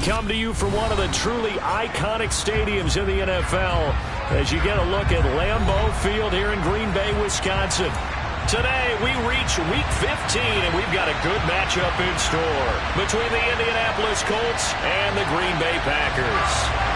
come to you from one of the truly iconic stadiums in the NFL as you get a look at Lambeau Field here in Green Bay, Wisconsin. Today, we reach Week 15, and we've got a good matchup in store between the Indianapolis Colts and the Green Bay Packers.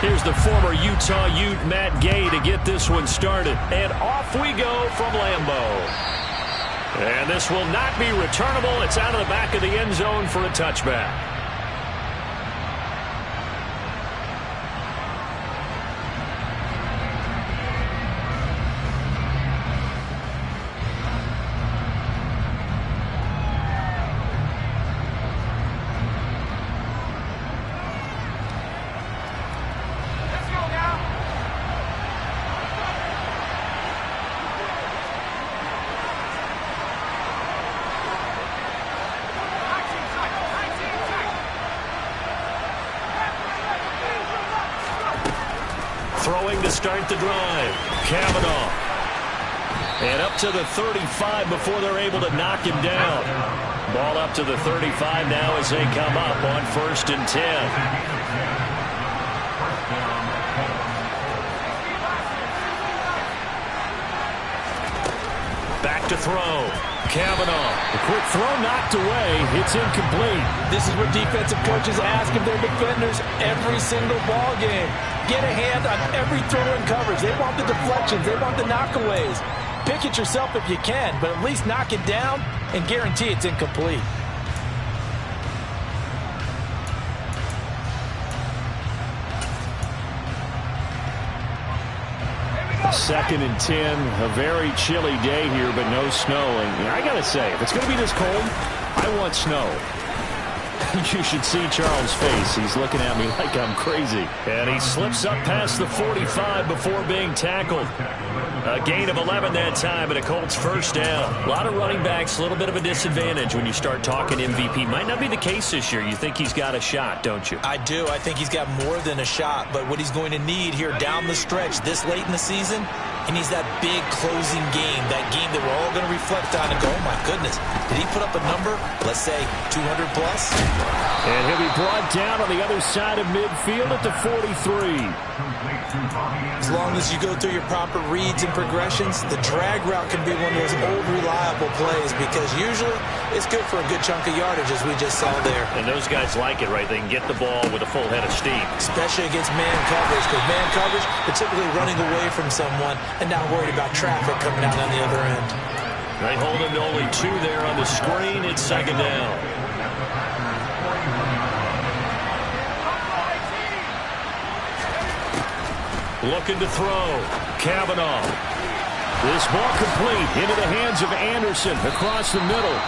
Here's the former Utah Ute, Matt Gay, to get this one started. And off we go from Lambeau. And this will not be returnable. It's out of the back of the end zone for a touchback. Throwing to start the drive. Cavanaugh. And up to the 35 before they're able to knock him down. Ball up to the 35 now as they come up on 1st and 10. Back to throw. Cavanaugh. The quick throw knocked away. It's incomplete. This is what defensive coaches ask of their defenders every single ball game. Get a hand on every throw in coverage. They want the deflections. They want the knockaways. Pick it yourself if you can, but at least knock it down and guarantee it's incomplete. Second and 10, a very chilly day here, but no snow. And I got to say, if it's going to be this cold, I want snow. You should see Charles' face. He's looking at me like I'm crazy. And he slips up past the 45 before being tackled. A gain of 11 that time, and a Colts first down. A lot of running backs, a little bit of a disadvantage when you start talking MVP. Might not be the case this year. You think he's got a shot, don't you? I do. I think he's got more than a shot. But what he's going to need here down the stretch this late in the season, he needs that big closing game, that game that we're all going to reflect on and go, oh, my goodness, did he put up a number, let's say, 200 plus? And he'll be brought down on the other side of midfield at the 43. As long as you go through your proper reads and progressions, the drag route can be one of those old reliable plays because usually it's good for a good chunk of yardage, as we just saw there. And those guys like it, right? They can get the ball with a full head of steam. Especially against man coverage, because man coverage, they're typically running away from someone and not worried about traffic coming out on the other end. They hold him to only 2 there on the screen. It's second down. Looking to throw. Cavanaugh. This ball complete into the hands of Anderson across the middle.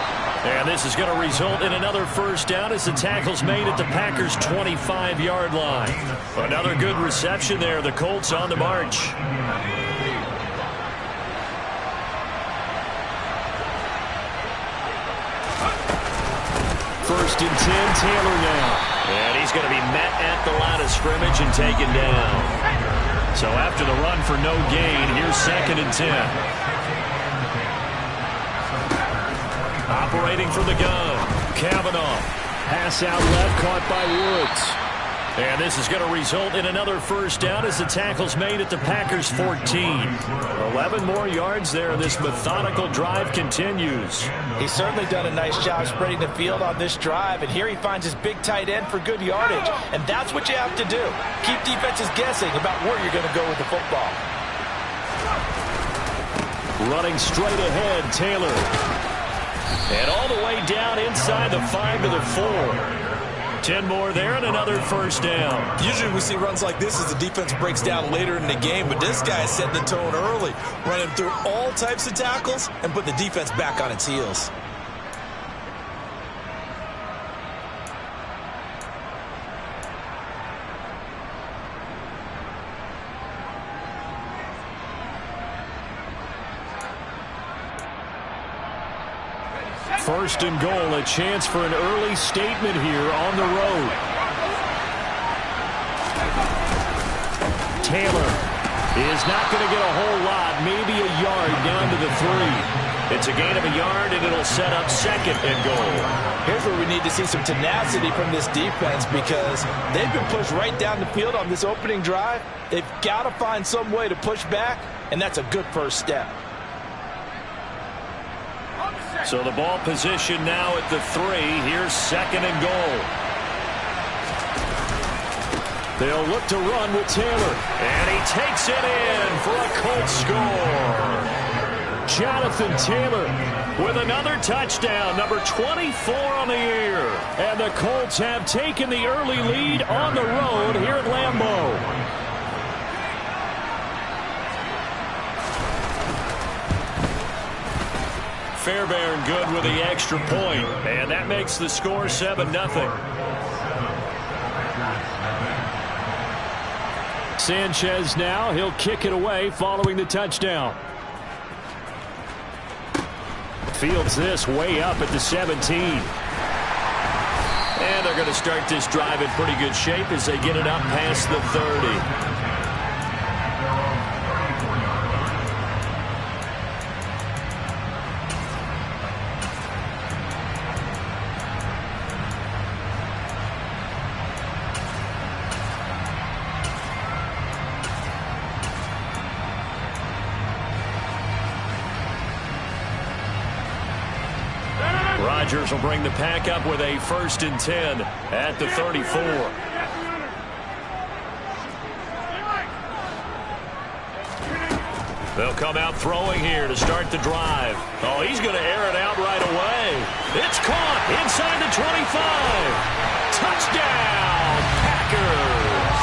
And this is going to result in another first down as the tackle's made at the Packers' 25-yard line. Another good reception there. The Colts on the march. First and 10, Taylor now. And he's going to be met at the line of scrimmage and taken down. So after the run for no gain, here's second and 10. Operating from the gun, Cavanaugh. Pass out left, caught by Woods. And this is going to result in another first down as the tackle's made at the Packers' 14. 11 more yards there. This methodical drive continues. He's certainly done a nice job spreading the field on this drive, and here he finds his big tight end for good yardage. And that's what you have to do. Keep defenses guessing about where you're going to go with the football. Running straight ahead, Taylor. And all the way down inside the 5 to the 4. 10 more there and another first down. Usually we see runs like this as the defense breaks down later in the game, but this guy is setting the tone early, running through all types of tackles and put the defense back on its heels. First and goal, a chance for an early statement here on the road. Taylor is not going to get a whole lot, maybe a yard down to the 3. It's a gain of a yard, and it'll set up second and goal. Here's where we need to see some tenacity from this defense because they've been pushed right down the field on this opening drive. They've got to find some way to push back, and that's a good first step. So the ball position now at the 3. Here's second and goal. They'll look to run with Taylor. And he takes it in for a Colts score. Jonathan Taylor with another touchdown, number 24 on the year. And the Colts have taken the early lead on the road here at Lambeau. Fairbairn good with the extra point, and that makes the score 7-0. Sanchez now, he'll kick it away following the touchdown. Fields this way up at the 17. And they're going to start this drive in pretty good shape as they get it up past the 30. Rodgers will bring the pack up with a 1st and 10 at the 34. They'll come out throwing here to start the drive. Oh, he's going to air it out right away. It's caught inside the 25. Touchdown, Packers.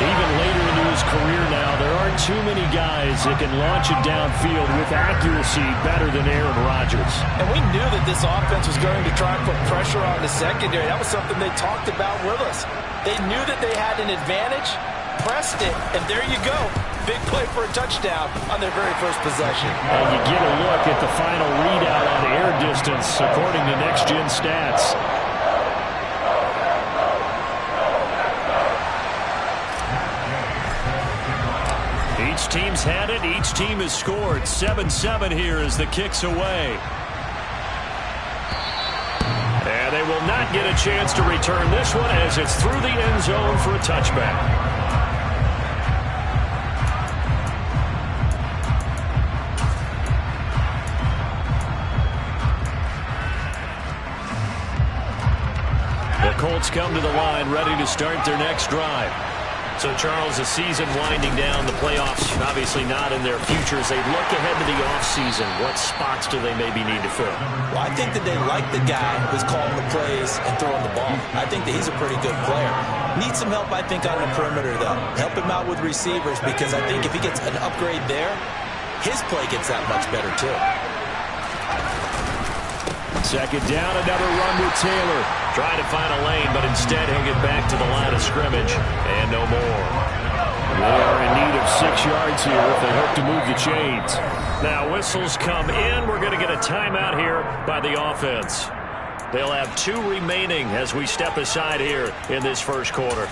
Even later into his career now, there aren't too many guys that can launch it downfield with accuracy better than Aaron Rodgers. And we knew that this offense was going to try and put pressure on the secondary. That was something they talked about with us. They knew that they had an advantage, pressed it, and there you go. Big play for a touchdown on their very first possession. And you get a look at the final readout on air distance according to Next Gen Stats. Each team's had it. Each team has scored. 7-7 here as the kick's away. And they will not get a chance to return this one as it's through the end zone for a touchback. The Colts come to the line ready to start their next drive. So, Charles, the season winding down, the playoffs obviously not in their future. As they look ahead to the offseason, what spots do they maybe need to fill? Well, I think that they like the guy who's calling the plays and throwing the ball. I think that he's a pretty good player. Needs some help, I think, on the perimeter, though. Help him out with receivers because I think if he gets an upgrade there, his play gets that much better, too. Second down, another run with Taylor. Trying to find a lane, but instead he'll get back to the line of scrimmage. And no more. They are in need of 6 yards here if they hope to move the chains. Now whistles come in. We're going to get a timeout here by the offense. They'll have 2 remaining as we step aside here in this first quarter.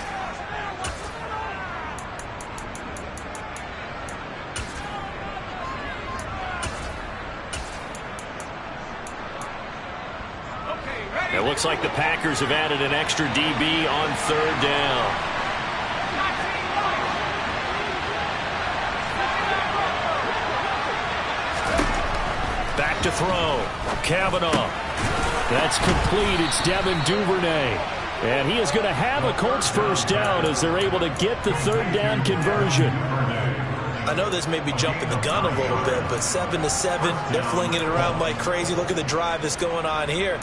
It looks like the Packers have added an extra DB on 3rd down. Back to throw. Kavanaugh. That's complete. It's Devin Duvernay. And he is going to have a Colts first down as they're able to get the 3rd down conversion. I know this may be jumping the gun a little bit, but 7-7, they're flinging it around like crazy. Look at the drive that's going on here.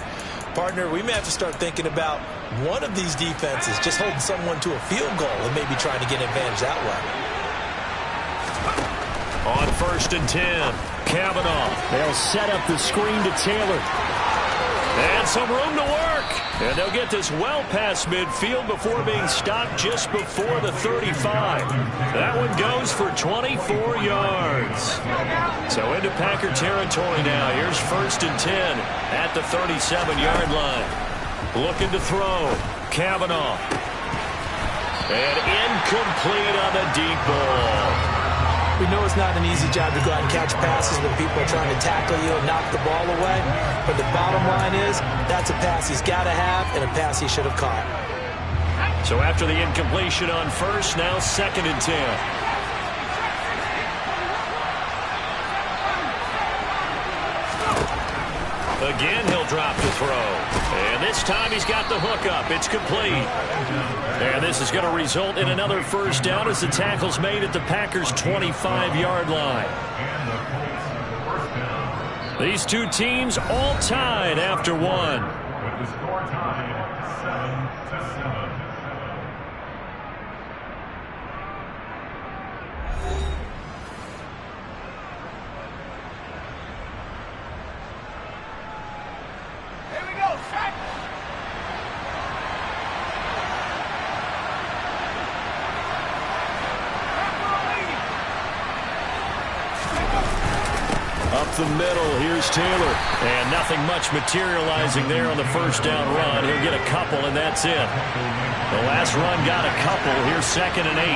Partner, we may have to start thinking about one of these defenses just holding someone to a field goal and maybe trying to get an advantage that way. On 1st and 10, Kavanaugh. They'll set up the screen to Taylor. And some room to work. And they'll get this well past midfield before being stopped just before the 35. That one goes for 24 yards. So into Packer territory now. Here's 1st and 10 at the 37-yard line. Looking to throw. Kavanaugh. And incomplete on the deep ball. We know it's not an easy job to go out and catch passes when people are trying to tackle you and knock the ball away. But the bottom line is, that's a pass he's got to have and a pass he should have caught. So after the incompletion on 1st, now 2nd and 10. Again, he'll drop to throw. And this time he's got the hook up. It's complete. And this is going to result in another 1st down as the tackle's made at the Packers' 25-yard line. These two teams all tied after one. With the score tied 7-7. Up the middle, here's Taylor. And nothing much materializing there on the 1st down run. He'll get a couple, and that's it. The last run got a couple. Here's 2nd and 8.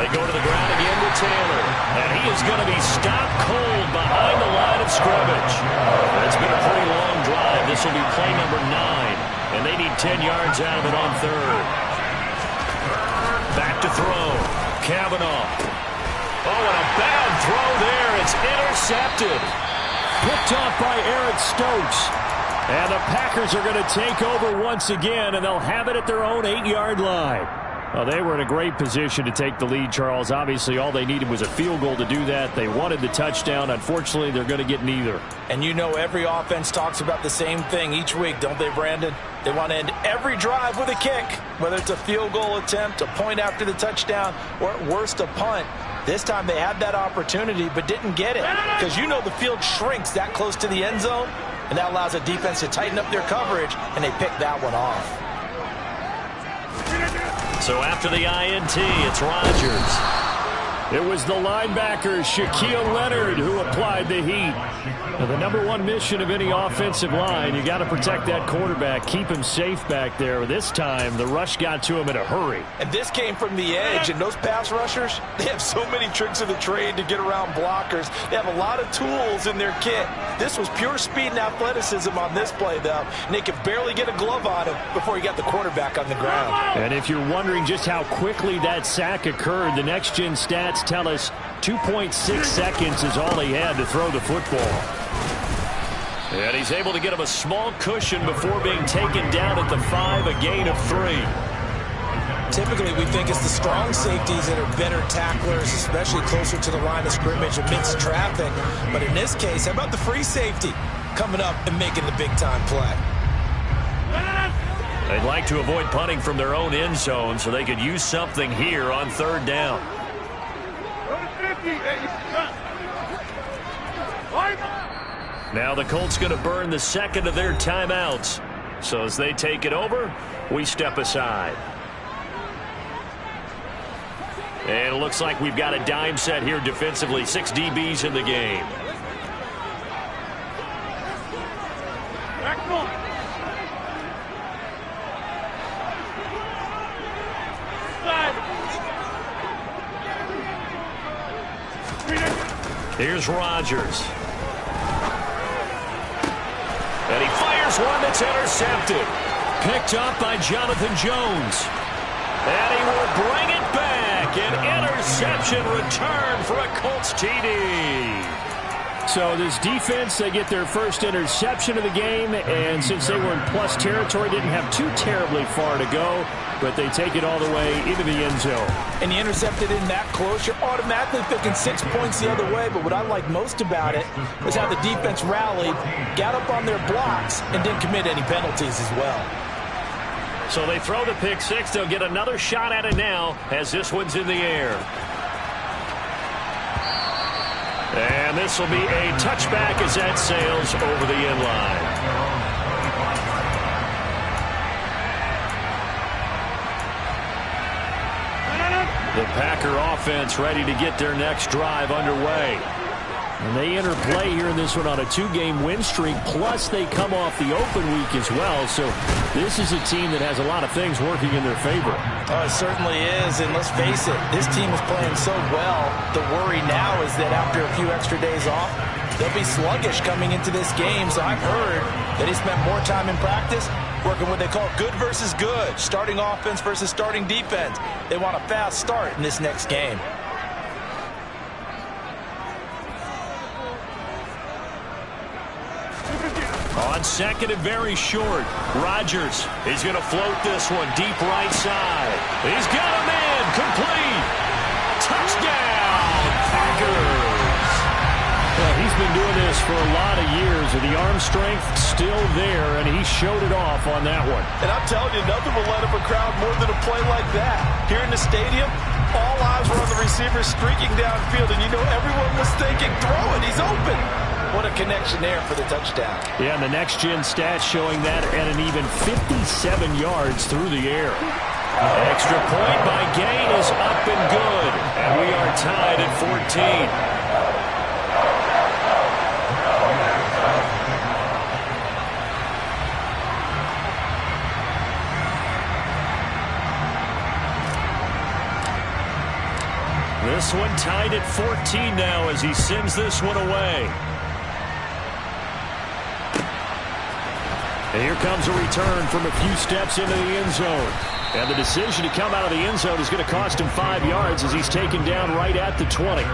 They go to the ground again with Taylor. And he is going to be stopped cold behind the line of scrimmage. It's been a pretty long drive. This will be play number 9. And they need 10 yards out of it on 3rd. Back to throw. Kavanaugh. Oh, and a bad throw there. It's intercepted. Picked off by Eric Stokes. And the Packers are going to take over once again, and they'll have it at their own 8-yard line. Well, they were in a great position to take the lead, Charles. Obviously, all they needed was a field goal to do that. They wanted the touchdown. Unfortunately, they're going to get neither. And you know every offense talks about the same thing each week, don't they, Brandon? They want to end every drive with a kick, whether it's a field goal attempt, a point after the touchdown, or at worst, a punt. This time they had that opportunity but didn't get it because you know the field shrinks that close to the end zone, and that allows a defense to tighten up their coverage, and they picked that one off. So after the INT, it's Rodgers. It was the linebacker, Shaquille Leonard, who applied the heat. Now, the #1 mission of any offensive line, you got to protect that quarterback, keep him safe back there. This time, the rush got to him in a hurry. And this came from the edge, and those pass rushers, they have so many tricks of the trade to get around blockers. They have a lot of tools in their kit. This was pure speed and athleticism on this play, though, and they could barely get a glove on him before he got the quarterback on the ground. And if you're wondering just how quickly that sack occurred, the next-gen stats tell us 2.6 seconds is all he had to throw the football. And he's able to get him a small cushion before being taken down at the 5, a gain of 3. Typically, we think it's the strong safeties that are better tacklers, especially closer to the line of scrimmage amidst traffic. But in this case, how about the free safety coming up and making the big-time play? They'd like to avoid punting from their own end zone so they could use something here on 3rd down. Now the Colts going to burn the 2nd of their timeouts. So as they take it over, we step aside. And it looks like we've got a dime set here defensively. 6 DBs in the game. Here's Rodgers. And he fires one that's intercepted. Picked up by Jonathan Jones. And he will bring it back. An interception return for a Colts TD. So this defense, they get their first interception of the game, and since they were in plus territory, didn't have too terribly far to go, but they take it all the way into the end zone. And you intercepted in that close, you're automatically thinking 6 points the other way, but what I like most about it was how the defense rallied, got up on their blocks, and didn't commit any penalties as well. So they throw the pick six. They'll get another shot at it now as this one's in the air. And this will be a touchback as that sails over the end line. The Packer offense ready to get their next drive underway. And they enter play here in this one on a 2-game win streak, plus they come off the open week as well. So this is a team that has a lot of things working in their favor. Oh, it certainly is, and let's face it, this team is playing so well. The worry now is that after a few extra days off, they'll be sluggish coming into this game. So I've heard that he spent more time in practice working what they call good versus good, starting offense versus starting defense. They want a fast start in this next game. On second and very short, Rodgers, he's going to float this one deep right side. He's got a man, complete. Touchdown, Packers. Well, he's been doing this for a lot of years, and the arm strength still there, and he showed it off on that one. And I'm telling you, nothing will light up a crowd more than a play like that. Here in the stadium, all eyes were on the receiver streaking downfield, and you know everyone was thinking, throw it, he's open. What a connection there for the touchdown. Yeah, and the next-gen stats showing that at an even 57 yards through the air. Extra point by Gain is up and good, and we are tied at 14. This one tied at 14 now as he sends this one away. And here comes a return from a few steps into the end zone. And the decision to come out of the end zone is going to cost him 5 yards as he's taken down right at the 20.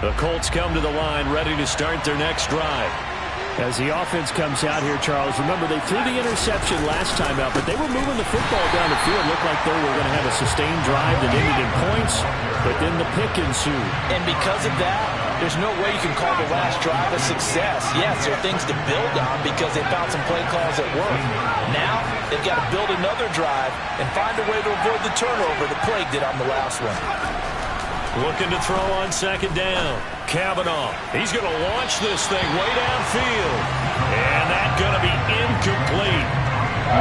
The Colts come to the line ready to start their next drive. As the offense comes out here, Charles, remember they threw the interception last time out, but they were moving the football down the field. Looked like they were going to have a sustained drive that ended in points, but then the pick ensued. And because of that, there's no way you can call the last drive a success. Yes, there are things to build on because they found some play calls that work. Now, they've got to build another drive and find a way to avoid the turnover the plague did on the last one. Looking to throw on second down. Kavanaugh, he's going to launch this thing way downfield. And that's going to be incomplete.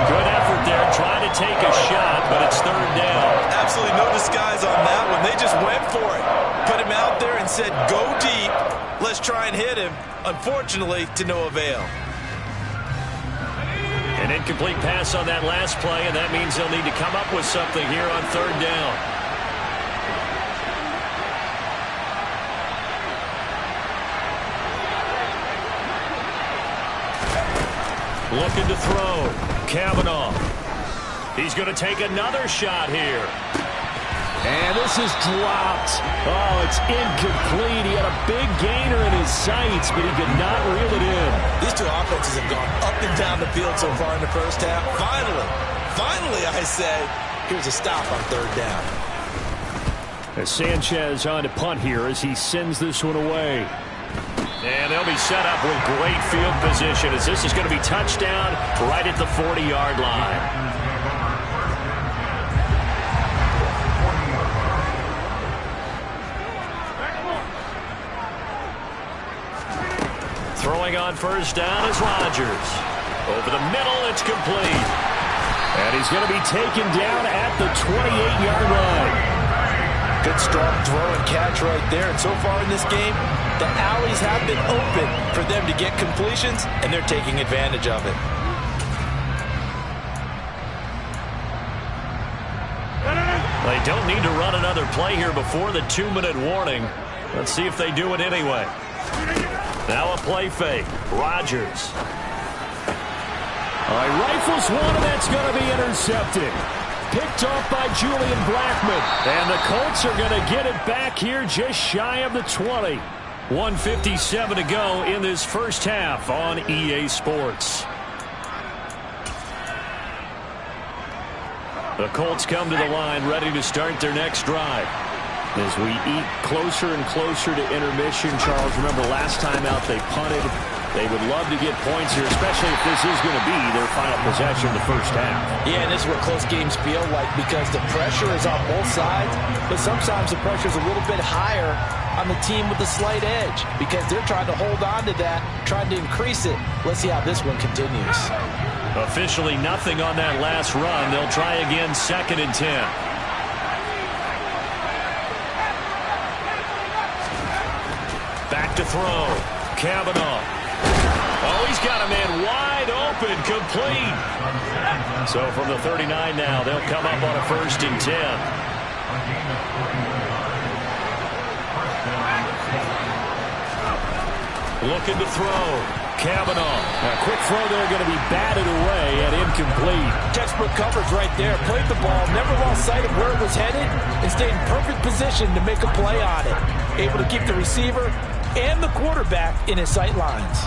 Good effort there, trying to take a shot, but it's third down. Absolutely no disguise on that one. They just went for it. Put him out there and said, go deep. Let's try and hit him. Unfortunately, to no avail. An incomplete pass on that last play, and that means they'll need to come up with something here on third down. Looking to throw. Kavanaugh. He's going to take another shot here. And this is dropped. Oh, it's incomplete. He had a big gainer in his sights, but he could not reel it in. These two offenses have gone up and down the field so far in the first half. Finally, I say, here's a stop on third down. As Sanchez on to punt here as he sends this one away. And they'll be set up with great field position as this is going to be touchdown right at the 40-yard line. Throwing on first down is Rodgers. Over the middle, it's complete. And he's going to be taken down at the 28-yard line. Good strong throw and catch right there. And so far in this game, the alleys have been open for them to get completions, and they're taking advantage of it. They don't need to run another play here before the 2-minute warning. Let's see if they do it anyway. Now a play fake. Rodgers. All right, rifles one, and that's going to be intercepted. Picked off by Julian Blackmon. And the Colts are going to get it back here just shy of the 20. 1:57 to go in this first half on EA Sports. The Colts come to the line ready to start their next drive. As we eat closer and closer to intermission, Charles, remember last time out they punted They would love to get points here, especially if this is going to be their final possession of the first half. Yeah, and this is what close games feel like because the pressure is on both sides, but sometimes the pressure is a little bit higher on the team with the slight edge because they're trying to hold on to that, trying to increase it. Let's see how this one continues. Officially nothing on that last run. They'll try again, 2nd and 10. Back to throw. Kavanaugh. Oh, he's got a man wide open, complete. So from the 39 now, they'll come up on a 1st and 10. Looking to throw. Kavanaugh. A quick throw there, going to be batted away and incomplete. Textbook coverage right there. Played the ball, never lost sight of where it was headed, and stayed in perfect position to make a play on it. Able to keep the receiver and the quarterback in his sight lines.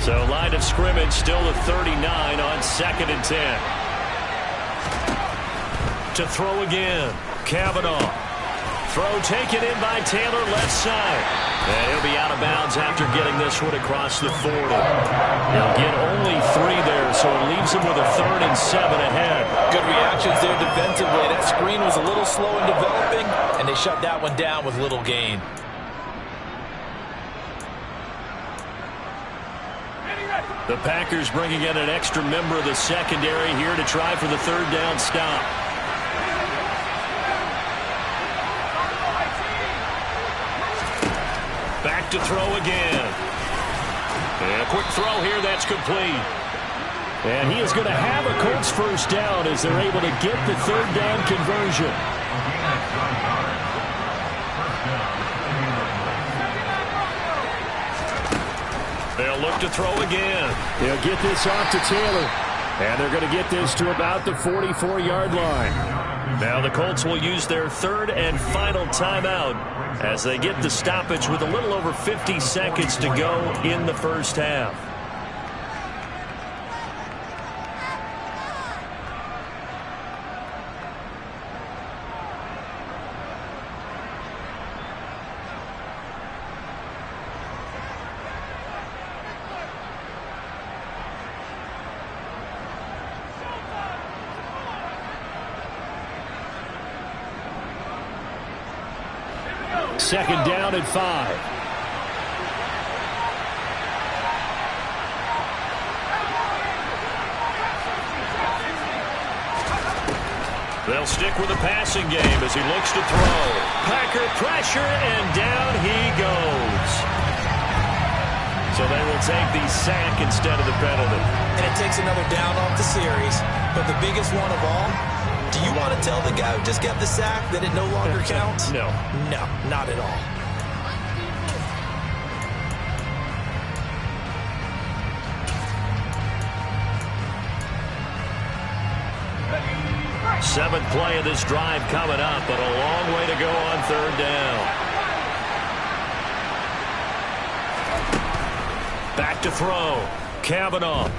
So line of scrimmage still at 39 on 2nd and 10. To throw again. Kavanaugh. Throw taken in by Taylor, left side. And he'll be out of bounds after getting this one across the 40. They'll get only 3 there, so it leaves them with a 3rd and 7 ahead. Good reactions there defensively. That screen was a little slow in developing, and they shut that one down with little gain. The Packers bringing in an extra member of the secondary here to try for the 3rd down stop. Back to throw again. And a quick throw here, that's complete. And he is going to have a Colts 1st down as they're able to get the 3rd down conversion. They'll look to throw again. They'll get this off to Taylor. And they're going to get this to about the 44-yard line. Now the Colts will use their 3rd and final timeout as they get the stoppage with a little over 50 seconds to go in the first half. Second down and 5. They'll stick with the passing game as he looks to throw. Packer pressure, and down he goes. So they will take the sack instead of the penalty. And it takes another down off the series. But the biggest one of all, do you want to tell the guy who just got the sack that it no longer counts? No. No, not at all. Seventh play of this drive coming up, but a long way to go on 3rd down. Back to throw. Kavanaugh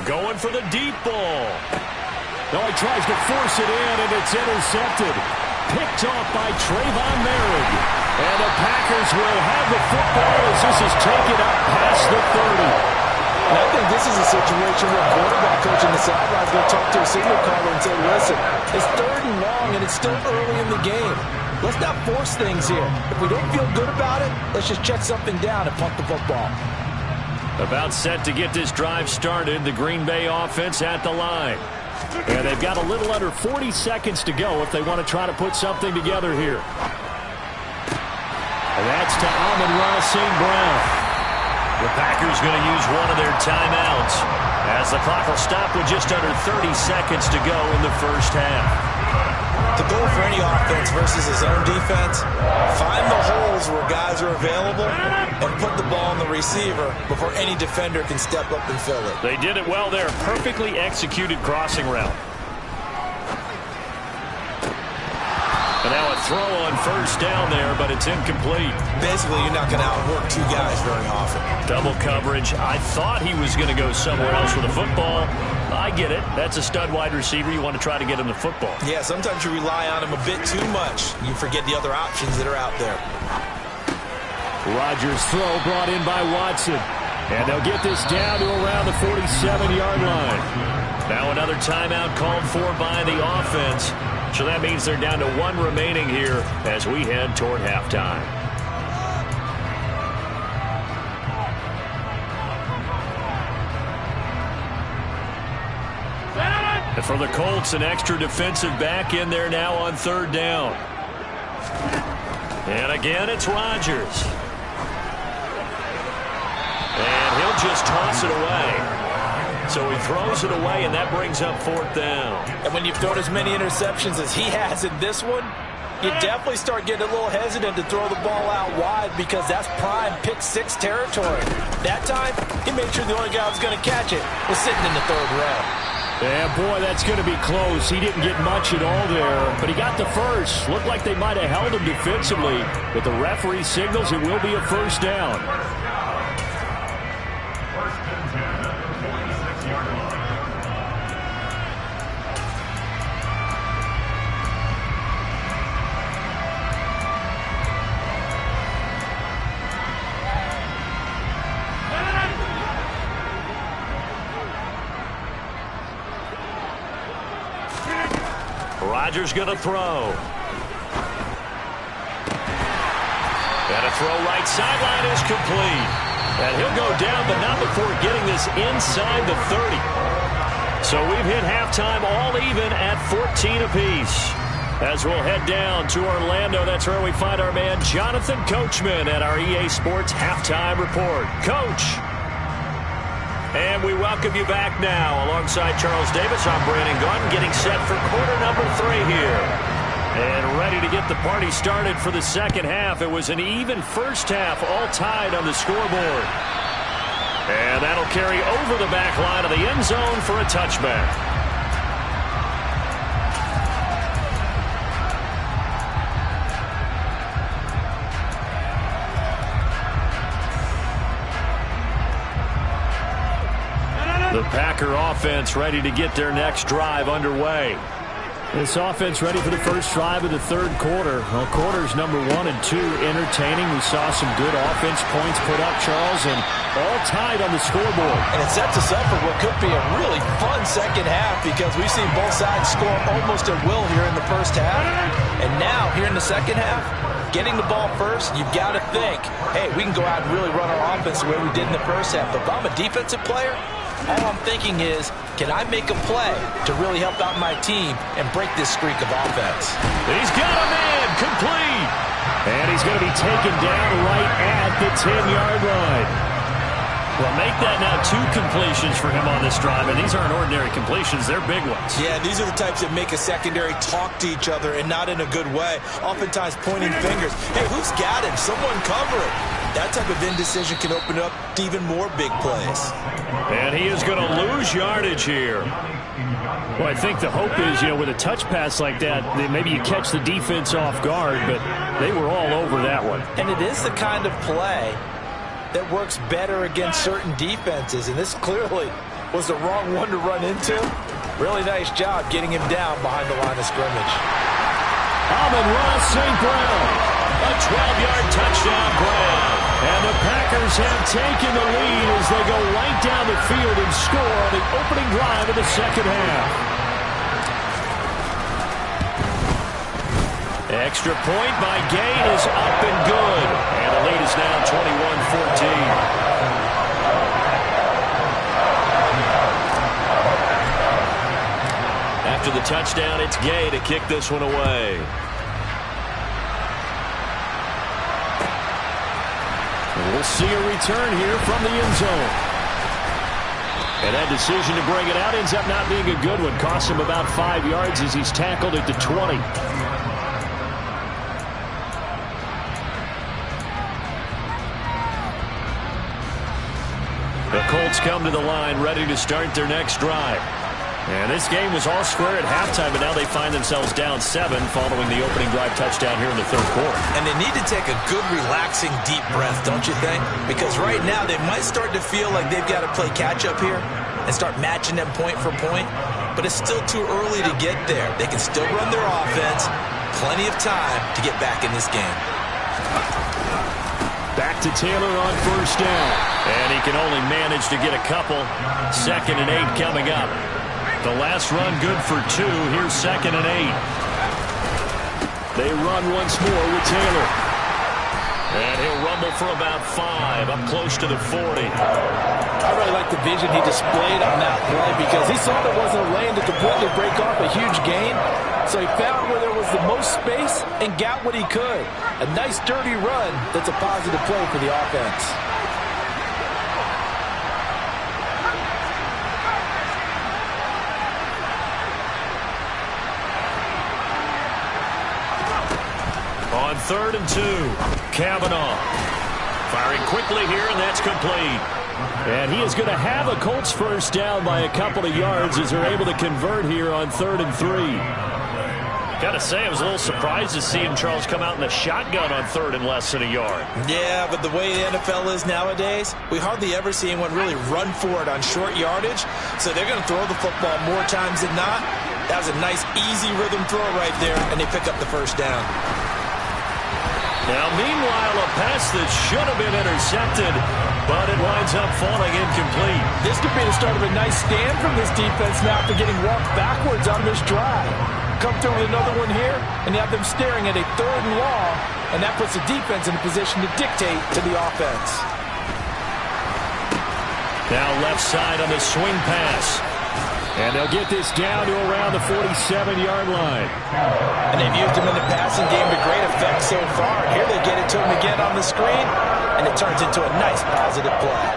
going for the deep ball. No, he tries to force it in, and it's intercepted. Picked off by Trayvon Merrick. And the Packers will have the football as this is taken up past the 30. And I think this is a situation where quarterback coach in the sideline is going to talk to a signal caller and say, listen, it's 3rd and long, and it's still early in the game. Let's not force things here. If we don't feel good about it, let's just check something down and punt the football. About set to get this drive started, the Green Bay offense at the line. And they've got a little under 40 seconds to go if they want to try to put something together here. And that's to Amon-Ra St. Brown. The Packers going to use one of their timeouts as the clock will stop with just under 30 seconds to go in the first half. The goal for any offense versus his own defense, find the holes where guys are available and put the ball on the receiver before any defender can step up and fill it. They did it well there. Perfectly executed crossing route. And now a throw on 1st down there, but it's incomplete. Basically, you're not going to outwork 2 guys very often. Double coverage. I thought he was going to go somewhere else with the football. I get it. That's a stud wide receiver. You want to try to get him the football. Yeah, sometimes you rely on him a bit too much. You forget the other options that are out there. Rodgers' throw brought in by Watson. And they'll get this down to around the 47-yard line. Now another timeout called for by the offense. So that means they're down to 1 remaining here as we head toward halftime. And for the Colts, an extra defensive back in there now on 3rd down. And again, it's Rodgers. And he'll just toss it away. So he throws it away, and that brings up 4th down. And when you've thrown as many interceptions as he has in this one, you definitely start getting a little hesitant to throw the ball out wide because that's prime pick 6 territory. That time, he made sure the only guy who was going to catch it was sitting in the 3rd row. Yeah, boy, that's going to be close. He didn't get much at all there, but he got the first. Looked like they might have held him defensively, but the referee signals it will be a 1st down. Rodgers going to throw. And a throw right sideline is complete. And he'll go down, but not before getting this inside the 30. So we've hit halftime all even at 14 apiece. As we'll head down to Orlando, that's where we find our man Jonathan Coachman at our EA Sports Halftime Report. Coach. And we welcome you back now. Alongside Charles Davis, I'm Brandon Gunn, getting set for quarter number 3 here. And ready to get the party started for the second half. It was an even first half, all tied on the scoreboard. And that'll carry over the back line of the end zone for a touchback. The Packer offense ready to get their next drive underway. This offense ready for the first drive of the 3rd quarter. Well, quarters number 1 and 2 entertaining. We saw some good offense points put up, Charles, and all tied on the scoreboard. And it sets us up for what could be a really fun second half because we've seen both sides score almost at will here in the first half. And now, here in the second half, getting the ball first, you've got to think, hey, we can go out and really run our offense the way we did in the first half. But if I'm a defensive player, all I'm thinking is, can I make a play to really help out my team and break this streak of offense? He's got a man, complete. And he's going to be taken down right at the 10-yard line. Well, make that now 2 completions for him on this drive, and these aren't ordinary completions. They're big ones. Yeah, these are the types that make a secondary talk to each other and not in a good way, oftentimes pointing fingers. Hey, who's got him? Someone cover it. That type of indecision can open up to even more big plays. And he is going to lose yardage here. Well, I think the hope is, with a touch pass like that, maybe you catch the defense off guard, but they were all over that one. And it is the kind of play that works better against certain defenses, and this clearly was the wrong one to run into. Really nice job getting him down behind the line of scrimmage. Amon-Ra St. Brown, a 12-yard touchdown grab. And the Packers have taken the lead as they go right down the field and score on the opening drive of the second half. Extra point by Gay is up and good. And the lead is now 21-14. After the touchdown, it's Gay to kick this one away. We'll see a return here from the end zone. And that decision to bring it out ends up not being a good one. Costs him about 5 yards as he's tackled at the 20. The Colts come to the line ready to start their next drive. And this game was all square at halftime, but now they find themselves down 7 following the opening drive touchdown here in the 3rd quarter. And they need to take a good, relaxing, deep breath, don't you think? Because right now they might start to feel like they've got to play catch-up here. and start matching them point for point. But it's still too early to get there. They can still run their offense. Plenty of time to get back in this game. Back to Taylor on first down. And he can only manage to get a couple. 2nd and 8 coming up. The last run good for 2. Here's 2nd and 8. They run once more with Taylor. And he'll rumble for about 5, up close to the 40. I really like the vision he displayed on that play because he saw there wasn't a lane to completely break off a huge gain. So he found where there was the most space and got what he could. A nice, dirty run that's a positive play for the offense. On 3rd and 2, Cavanaugh firing quickly here, and that's complete. And he is going to have a Colts first down by a couple of yards as they're able to convert here on 3rd and 3. Got to say, I was a little surprised to see him, Charles, come out in the shotgun on 3rd and less than a yard. Yeah, but the way the NFL is nowadays, we hardly ever see anyone really run for it on short yardage. So they're going to throw the football more times than not. That was a nice, easy rhythm throw right there, and they pick up the first down. Now, meanwhile, a pass that should have been intercepted, but it winds up falling incomplete. This could be the start of a nice stand from this defense now after getting walked backwards on this drive. Come through with another one here, and you have them staring at a 3rd and long, and that puts the defense in a position to dictate to the offense. Now left side on the swing pass. And they'll get this down to around the 47-yard line. And they've used him in the passing game to great effect so far. Here they get it to him again on the screen, and it turns into a nice positive play.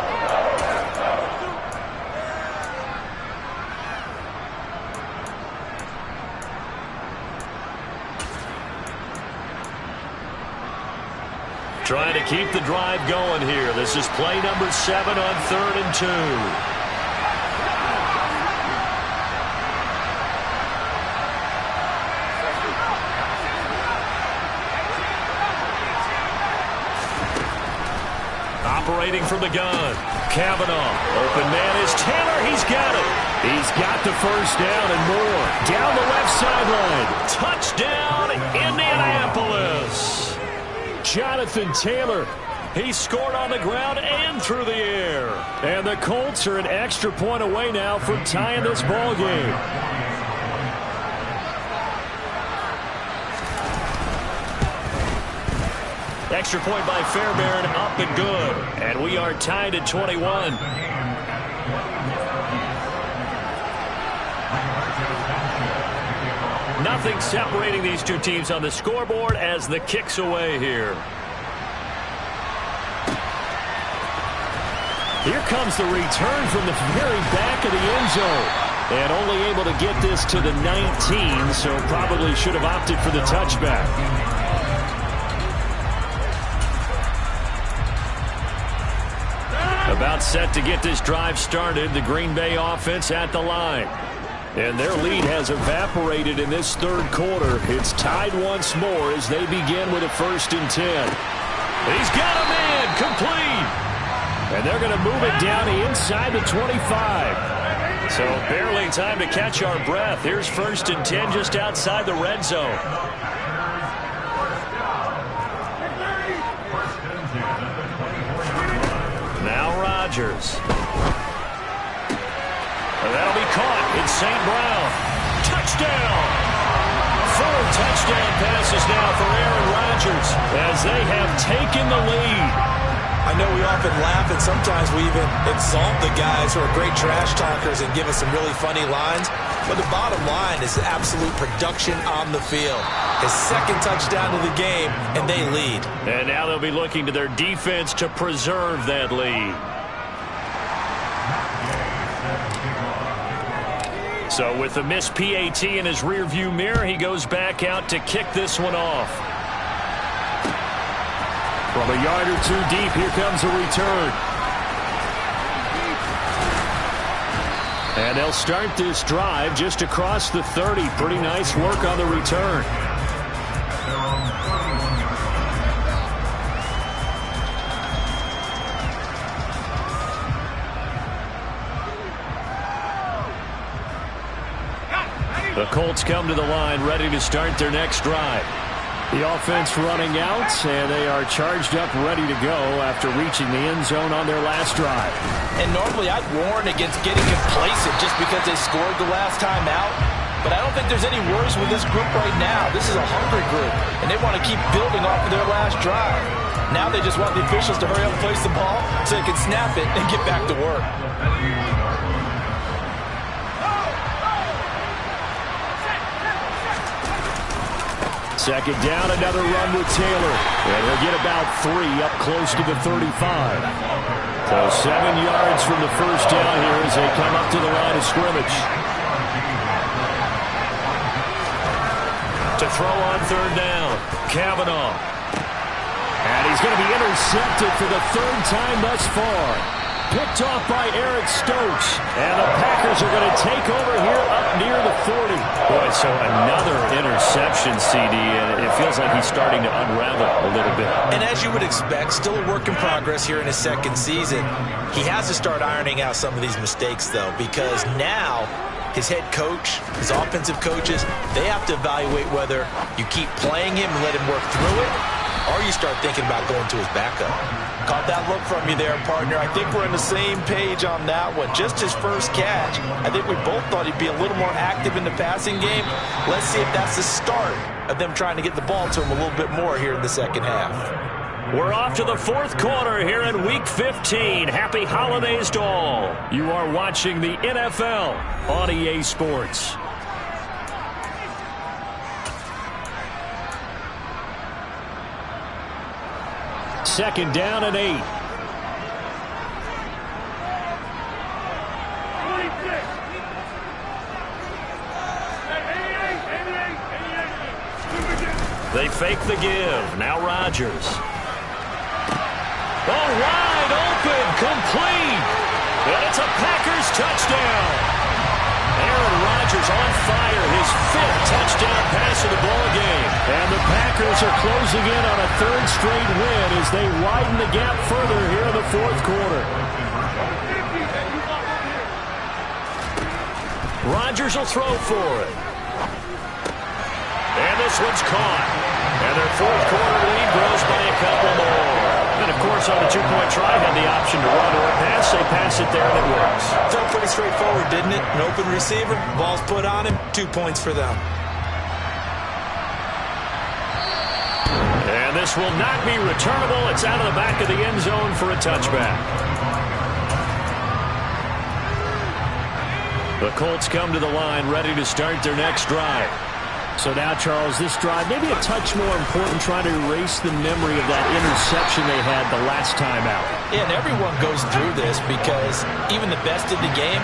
Trying to keep the drive going here. This is play number 7 on 3rd and 2. Operating from the gun, Cavanaugh. Open man is Taylor. He's got it. He's got the first down and more. Down the left sideline. Touchdown, Indianapolis. Jonathan Taylor. He scored on the ground and through the air. And the Colts are an extra point away now from tying this ball game. Extra point by Fairbairn, up and good. And we are tied at 21. Nothing separating these two teams on the scoreboard as the kick's away here. Here comes the return from the very back of the end zone. And only able to get this to the 19, so probably should have opted for the touchback. About set to get this drive started, the Green Bay offense at the line. And their lead has evaporated in this 3rd quarter. It's tied once more as they begin with a 1st and 10. He's got a man, complete. And they're going to move it down inside the 25. So barely time to catch our breath. Here's 1st and 10 just outside the red zone. Now Rodgers. That'll be caught. It's St. Brown. Touchdown! 4 touchdown passes now for Aaron Rodgers as they have taken the lead. I know we often laugh and sometimes we even exalt the guys who are great trash talkers and give us some really funny lines. But the bottom line is absolute production on the field. His 2nd touchdown of the game, and they lead. And now they'll be looking to their defense to preserve that lead. So with the missed PAT in his rearview mirror, he goes back out to kick this one off. From a yard or 2 deep, here comes a return. And they'll start this drive just across the 30. Pretty nice work on the return. The Colts come to the line ready to start their next drive. The offense running out, and they are charged up ready to go after reaching the end zone on their last drive. And normally I'd warn against getting complacent just because they scored the last time out. But I don't think there's any worries with this group right now. This is a hungry group, and they want to keep building off of their last drive. Now they just want the officials to hurry up and place the ball so they can snap it and get back to work. Second down, another run with Taylor. And he'll get about 3 up close to the 35. So 7 yards from the first down here as they come up to the line of scrimmage. To throw on third down, Kavanaugh. And he's going to be intercepted for the 3rd time thus far. Picked off by Eric Stokes. And the Packers are going to take over here up near the 40. Boy, so another interception, CD, and it feels like he's starting to unravel a little bit. And as you would expect, still a work in progress here in his 2nd season. He has to start ironing out some of these mistakes, though, because now his head coach, his offensive coaches, they have to evaluate whether you keep playing him and let him work through it, or you start thinking about going to his backup. Caught that look from you there, partner. I think we're on the same page on that one. Just his first catch. I think we both thought he'd be a little more active in the passing game. Let's see if that's the start of them trying to get the ball to him a little bit more here in the second half. We're off to the 4th quarter here in Week 15. Happy holidays to all. You are watching the NFL on EA Sports. Second down and 8. They fake the give. Now Rodgers. Oh, wide open, complete. And it's a Packers touchdown. Aaron Rodgers on fire, his 5th touchdown pass of the ball game. And the Packers are closing in on a 3rd straight win as they widen the gap further here in the 4th quarter. Rodgers will throw for it. And this one's caught. And their 4th quarter lead grows by a couple more. And, of course, on the 2-point try, had the option to run or pass. They pass it there, and it works. Felt pretty straightforward, didn't it? An open receiver, ball's put on him, 2 points for them. And this will not be returnable. It's out of the back of the end zone for a touchback. The Colts come to the line ready to start their next drive. So now, Charles, this drive maybe a touch more important, trying to erase the memory of that interception they had the last time out. Yeah, and everyone goes through this because even the best of the game,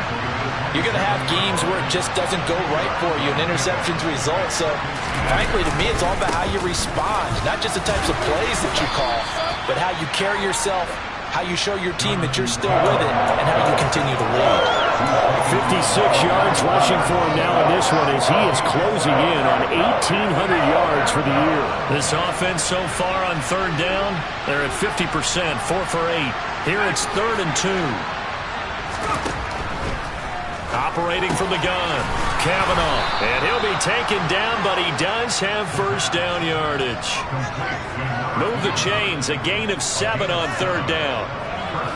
you're going to have games where it just doesn't go right for you, and interceptions result. So, frankly, to me, it's all about how you respond, not just the types of plays that you call, but how you carry yourself, how you show your team that you're still with it, and how you continue to lead. 56 yards rushing for him now in this one as he is closing in on 1,800 yards for the year. This offense so far on 3rd down, they're at 50%, 4 for 8. Here it's 3rd and 2. Operating from the gun, Kavanaugh. And he'll be taken down, but he does have first down yardage. Move the chains, a gain of 7 on 3rd down.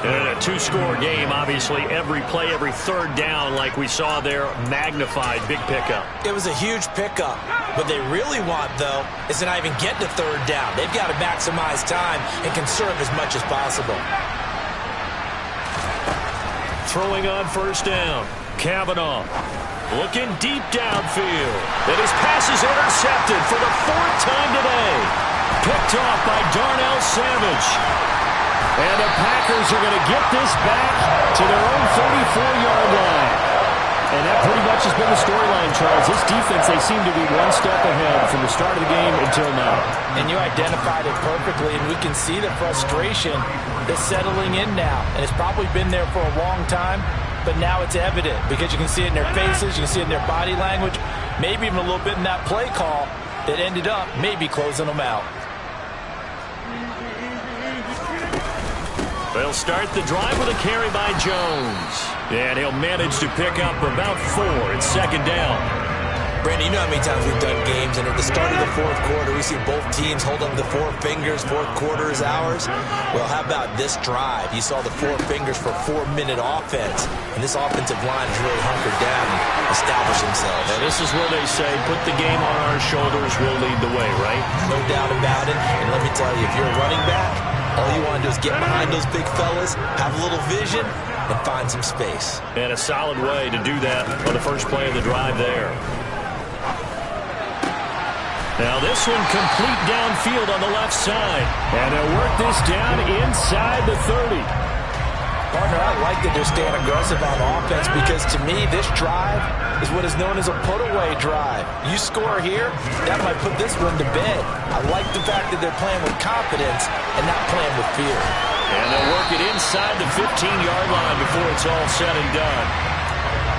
And a 2-score game, obviously, every play, every 3rd down, like we saw there, magnified, big pickup. It was a huge pickup. What they really want, though, is to not even get to 3rd down. They've got to maximize time and conserve as much as possible. Throwing on first down, Kavanaugh. Looking deep downfield. And his pass is intercepted for the 4th time today. Picked off by Darnell Savage. And the Packers are going to get this back to their own 34-yard line. And that pretty much has been the storyline, Charles. This defense, they seem to be one step ahead from the start of the game until now. And you identified it perfectly, and we can see the frustration that's settling in now. And it's probably been there for a long time, but now it's evident because you can see it in their faces, you can see it in their body language, maybe even a little bit in that play call that ended up maybe closing them out. They'll start the drive with a carry by Jones. And he'll manage to pick up about 4 at 2nd down. Brandon, you know how many times we've done games, and at the start of the fourth quarter, we see both teams hold up the four fingers, fourth quarter is ours. Well, how about this drive? You saw the four fingers for 4-minute offense, and this offensive line has really hunkered down and established themselves. And this is where they say, put the game on our shoulders, we'll lead the way, right? No doubt about it, and let me tell you, if you're a running back, all you want to do is get behind those big fellas, have a little vision, and find some space. And a solid way to do that on the first play of the drive there. Now this one complete downfield on the left side. And they'll work this down inside the 30. Partner, I like that they're staying aggressive on offense because to me, this drive is what is known as a put-away drive. You score here, that might put this one to bed. I like the fact that they're playing with confidence and not playing with fear. And they'll work it inside the 15-yard line before it's all said and done.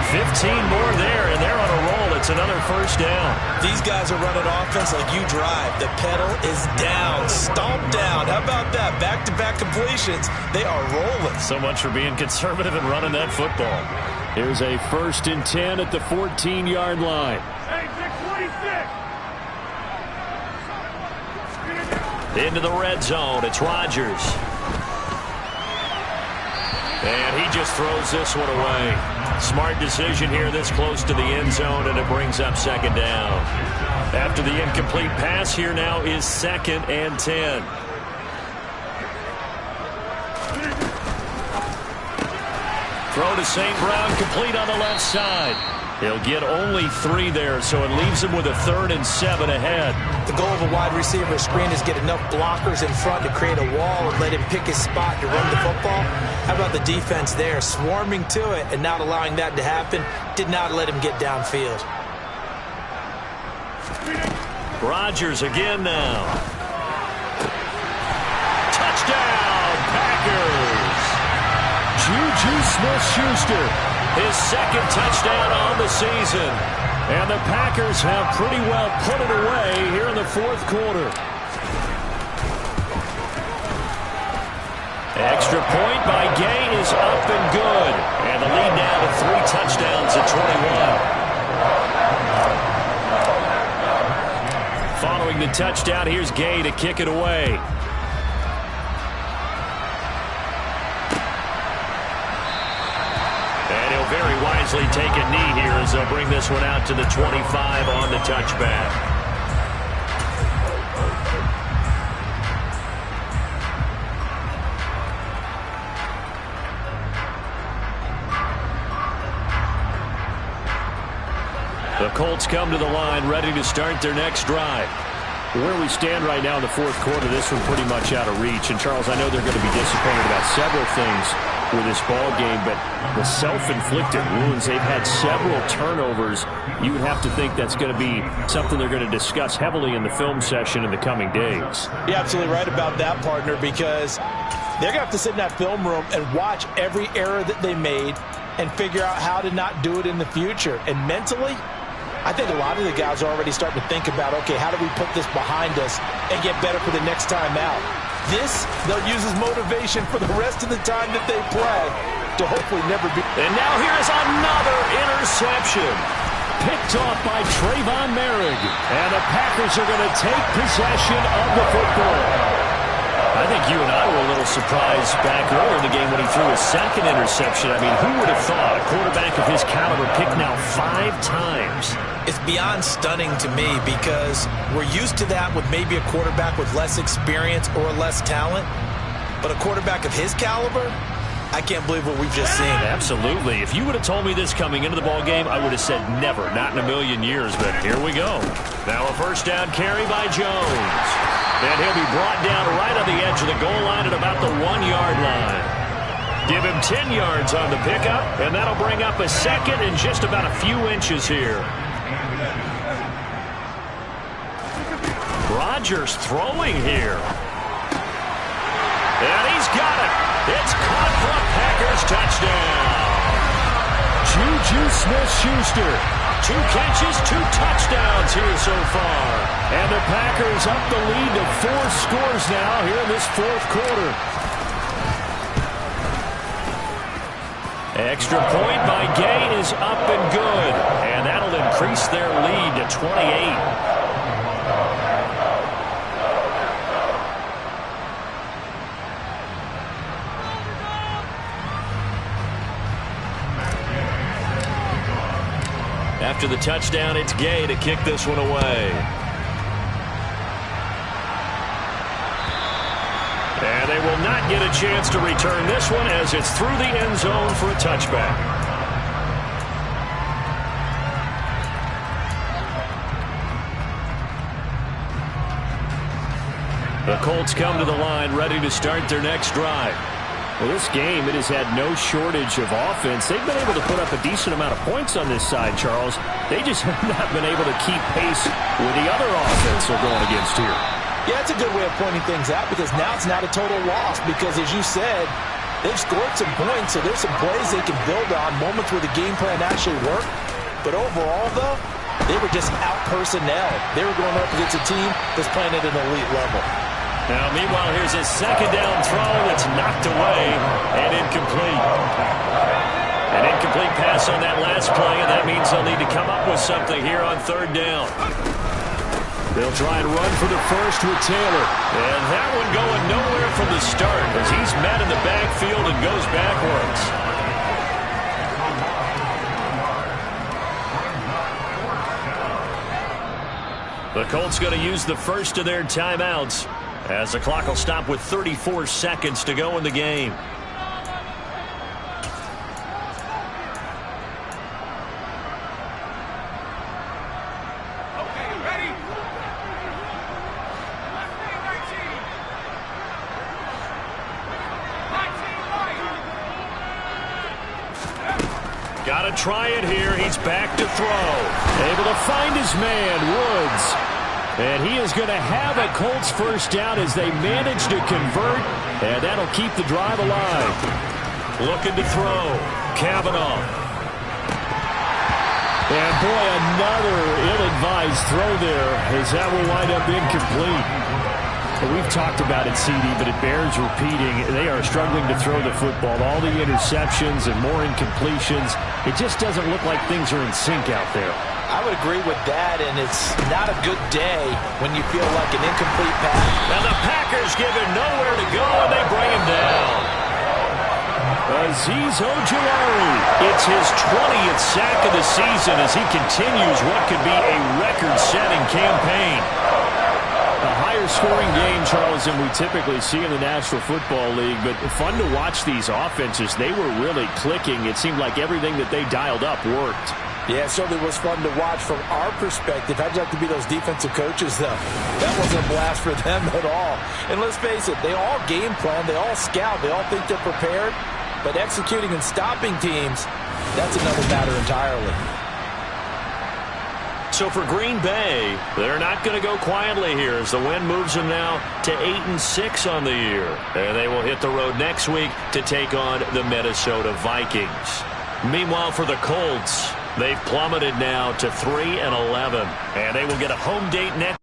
15 more there, and they're on a roll. It's another first down. These guys are running offense like you drive. The pedal is down, stomp down. How about that? Back-to-back completions. They are rolling. So much for being conservative and running that football. Here's a 1st and 10 at the 14-yard line. Into the red zone. It's Rodgers. And he just throws this one away. Smart decision here this close to the end zone, and it brings up 2nd down. After the incomplete pass, here now is 2nd and 10. Throw to St. Brown, complete on the left side. He'll get only 3 there, so it leaves him with a 3rd and 7 ahead. The goal of a wide receiver screen is get enough blockers in front to create a wall and let him pick his spot to run the football. How about the defense there, swarming to it and not allowing that to happen? Did not let him get downfield. Rodgers again now. Touchdown, Packers! Juju Smith-Schuster. His 2nd touchdown on the season. And the Packers have pretty well put it away here in the 4th quarter. Extra point by Gay is up and good. And the lead now to 3 touchdowns at 21. Following the touchdown, here's Gay to kick it away. Very wisely take a knee here as they'll bring this one out to the 25 on the touchback. The Colts come to the line ready to start their next drive. Where we stand right now in the 4th quarter, this one pretty much out of reach. And, Charles, I know they're going to be disappointed about several things with this ball game, but the self-inflicted wounds, they've had several turnovers. You would have to think that's going to be something they're going to discuss heavily in the film session in the coming days. You're absolutely right about that, partner, because they're going to have to sit in that film room and watch every error that they made and figure out how to not do it in the future. And mentally, I think a lot of the guys are already starting to think about, okay, how do we put this behind us and get better for the next time out? This, they'll use as motivation for the rest of the time that they play to hopefully never be. And now here is another interception. Picked off by Trayvon Merrick. And the Packers are going to take possession of the football. I think you and I were a little surprised back earlier in the game when he threw his 2nd interception. I mean, who would have thought a quarterback of his caliber picked now 5 times? It's beyond stunning to me because we're used to that with maybe a quarterback with less experience or less talent. But a quarterback of his caliber, I can't believe what we've just seen. Absolutely. If you would have told me this coming into the ball game, I would have said never, not in a million years. But here we go. Now a 1st down carry by Jones. And he'll be brought down right on the edge of the goal line at about the 1-yard line. Give him 10 yards on the pickup, and that'll bring up a 2nd and just about a few inches here. Rodgers throwing here. And he's got it. It's caught for a Packers touchdown. Juju Smith-Schuster. 2 catches, 2 touchdowns here so far. And the Packers up the lead to 4 scores now here in this 4th quarter. Extra point by Gay is up and good. And that'll increase their lead to 28. After the touchdown, it's Gay to kick this one away. And they will not get a chance to return this one as it's through the end zone for a touchback. The Colts come to the line ready to start their next drive. Well, this game, it has had no shortage of offense. They've been able to put up a decent amount of points on this side, Charles. They just have not been able to keep pace with the other offense they're going against here. Yeah, it's a good way of pointing things out because now it's not a total loss because, as you said, they've scored some points, so there's some plays they can build on, moments where the game plan actually worked. But overall, though, they were just out-personnel. They were going up against a team that's playing at an elite level. Now, meanwhile, here's a second down throw that's knocked away and incomplete. An incomplete pass on that last play, and that means they'll need to come up with something here on third down. They'll try and run for the first with Taylor. And that one going nowhere from the start as he's met in the backfield and goes backwards. The Colts going to use the first of their timeouts as the clock will stop with 34 seconds to go in the game. Got to try it here. He's back to throw. Able to find his man, Woods. And he is going to have a Colts first down as they manage to convert. And that'll keep the drive alive. Looking to throw. Kavanaugh. And boy, another ill-advised throw there as that will wind up incomplete. We've talked about it, CD, but it bears repeating. They are struggling to throw the football. All the interceptions and more incompletions. It just doesn't look like things are in sync out there. I would agree with that, and it's not a good day when you feel like an incomplete pass. Now the Packers give him nowhere to go, and they bring him down. Azeez Ojulari. It's his 20th sack of the season as he continues what could be a record-setting campaign. A higher-scoring game, Charles, than we typically see in the National Football League, but fun to watch these offenses. They were really clicking. It seemed like everything that they dialed up worked. Yeah, it certainly was fun to watch from our perspective. How'd you like to be those defensive coaches, though? That wasn't a blast for them at all. And let's face it, they all game plan, they all scout, they all think they're prepared. But executing and stopping teams, that's another matter entirely. So for Green Bay, they're not going to go quietly here as the win moves them now to 8-6 on the year. And they will hit the road next week to take on the Minnesota Vikings. Meanwhile, for the Colts, they've plummeted now to 3-11, and they will get a home date next.